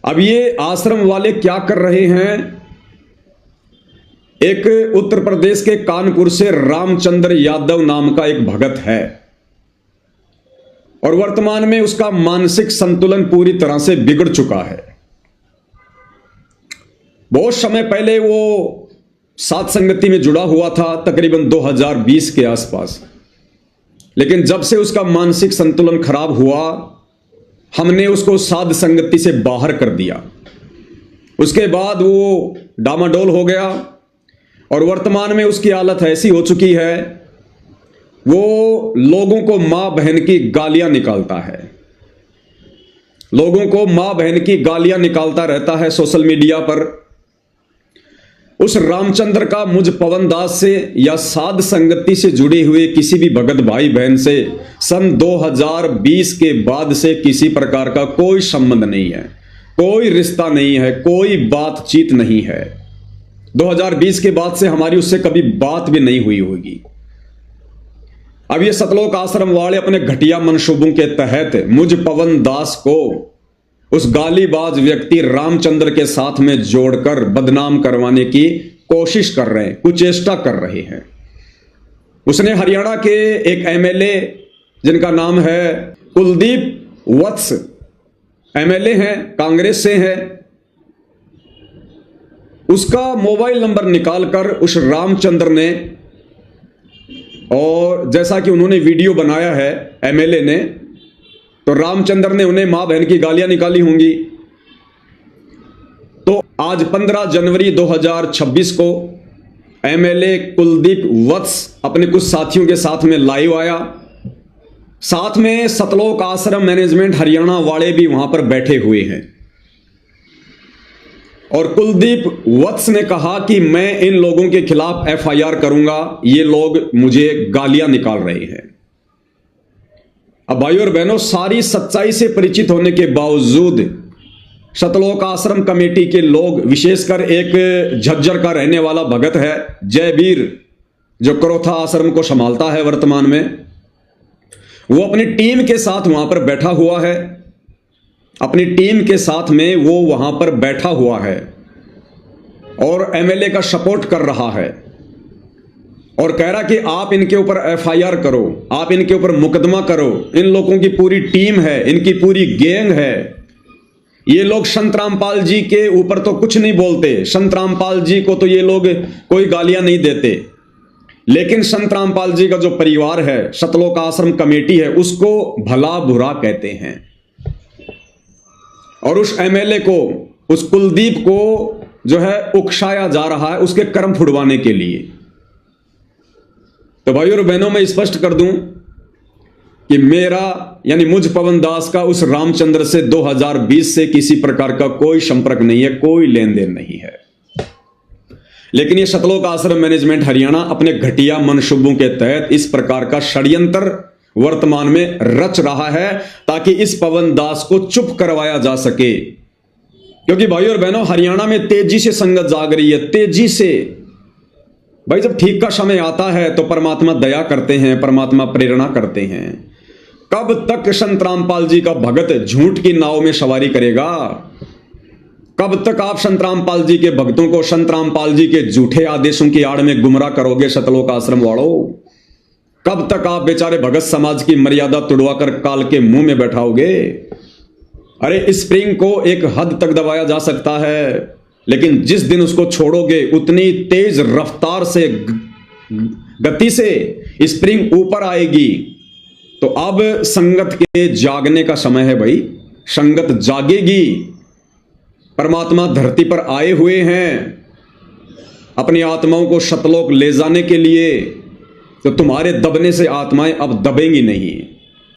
अब ये आश्रम वाले क्या कर रहे हैं, एक उत्तर प्रदेश के कानपुर से रामचंद्र यादव नाम का एक भगत है और वर्तमान में उसका मानसिक संतुलन पूरी तरह से बिगड़ चुका है। बहुत समय पहले वो साध संगति में जुड़ा हुआ था, तकरीबन 2020 के आसपास, लेकिन जब से उसका मानसिक संतुलन खराब हुआ, हमने उसको साध संगति से बाहर कर दिया। उसके बाद वो डामाडोल हो गया और वर्तमान में उसकी हालत ऐसी हो चुकी है, वो लोगों को मां बहन की गालियां निकालता है, लोगों को मां बहन की गालियां निकालता रहता है सोशल मीडिया पर। उस रामचंद्र का मुझ पवन दास से या साध संगति से जुड़े हुए किसी भी भगत भाई बहन से सन 2020 के बाद से किसी प्रकार का कोई संबंध नहीं है, कोई रिश्ता नहीं है, कोई बातचीत नहीं है। 2020 के बाद से हमारी उससे कभी बात भी नहीं हुई होगी। अब ये सतलोक आश्रम वाले अपने घटिया मंसूबों के तहत मुझ पवन दास को उस गालीबाज व्यक्ति रामचंद्र के साथ में जोड़कर बदनाम करवाने की कोशिश कर रहे हैं, कुचेष्टा कर रहे हैं। उसने हरियाणा के एक एमएलए जिनका नाम है कुलदीप वत्स, एमएलए हैं, कांग्रेस से हैं, उसका मोबाइल नंबर निकालकर उस रामचंद्र ने, और जैसा कि उन्होंने वीडियो बनाया है एमएलए ने, तो रामचंद्र ने उन्हें मां बहन की गालियां निकाली होंगी। तो आज 15 जनवरी 2026 को एमएलए कुलदीप वत्स अपने कुछ साथियों के साथ में लाइव आया, साथ में सतलोक आश्रम मैनेजमेंट हरियाणा वाले भी वहां पर बैठे हुए हैं। और कुलदीप वत्स ने कहा कि मैं इन लोगों के खिलाफ एफआईआर करूंगा, ये लोग मुझे गालियां निकाल रहे हैं। अब भाइयों और बहनों, सारी सच्चाई से परिचित होने के बावजूद सतलोक आश्रम कमेटी के लोग, विशेषकर एक झज्जर का रहने वाला भगत है जयवीर, जो करोथा आश्रम को संभालता है वर्तमान में, वो अपनी टीम के साथ वहां पर बैठा हुआ है, अपनी टीम के साथ में वो वहां पर बैठा हुआ है और एमएलए का सपोर्ट कर रहा है और कह रहा कि आप इनके ऊपर एफआईआर करो, आप इनके ऊपर मुकदमा करो, इन लोगों की पूरी टीम है, इनकी पूरी गैंग है, ये लोग संत रामपाल जी के ऊपर तो कुछ नहीं बोलते, संत रामपाल जी को तो ये लोग कोई गालियां नहीं देते, लेकिन संत रामपाल जी का जो परिवार है, सतलोक आश्रम कमेटी है, उसको भला बुरा कहते हैं। और उस एमएलए को, उस कुलदीप को जो है उकसाया जा रहा है उसके कर्म फुड़वाने के लिए। तो भाइयों और बहनों, मैं स्पष्ट कर दूं कि मेरा यानी मुझ पवन दास का उस रामचंद्र से 2020 से किसी प्रकार का कोई संपर्क नहीं है, कोई लेन देन नहीं है। लेकिन ये सतलोक आश्रम मैनेजमेंट हरियाणा अपने घटिया मंसूबों के तहत इस प्रकार का षड्यंत्र वर्तमान में रच रहा है ताकि इस पवन दास को चुप करवाया जा सके। क्योंकि भाइयों और बहनों, हरियाणा में तेजी से संगत जाग रही है, तेजी से। भाई, जब ठीक का समय आता है तो परमात्मा दया करते हैं, परमात्मा प्रेरणा करते हैं। कब तक संत रामपाल जी का भगत झूठ की नाव में सवारी करेगा? कब तक आप संत रामपाल जी के भक्तों को संत रामपाल जी के झूठे आदेशों की आड़ में गुमराह करोगे सतलोक आश्रम वालों? कब तक आप बेचारे भगत समाज की मर्यादा तुड़वाकर काल के मुंह में बैठाओगे? अरे, स्प्रिंग को एक हद तक दबाया जा सकता है, लेकिन जिस दिन उसको छोड़ोगे उतनी तेज रफ्तार से, गति से स्प्रिंग ऊपर आएगी। तो अब संगत के जागने का समय है भाई, संगत जागेगी। परमात्मा धरती पर आए हुए हैं अपनी आत्माओं को सतलोक ले जाने के लिए, तो तुम्हारे दबने से आत्माएं अब दबेंगी नहीं।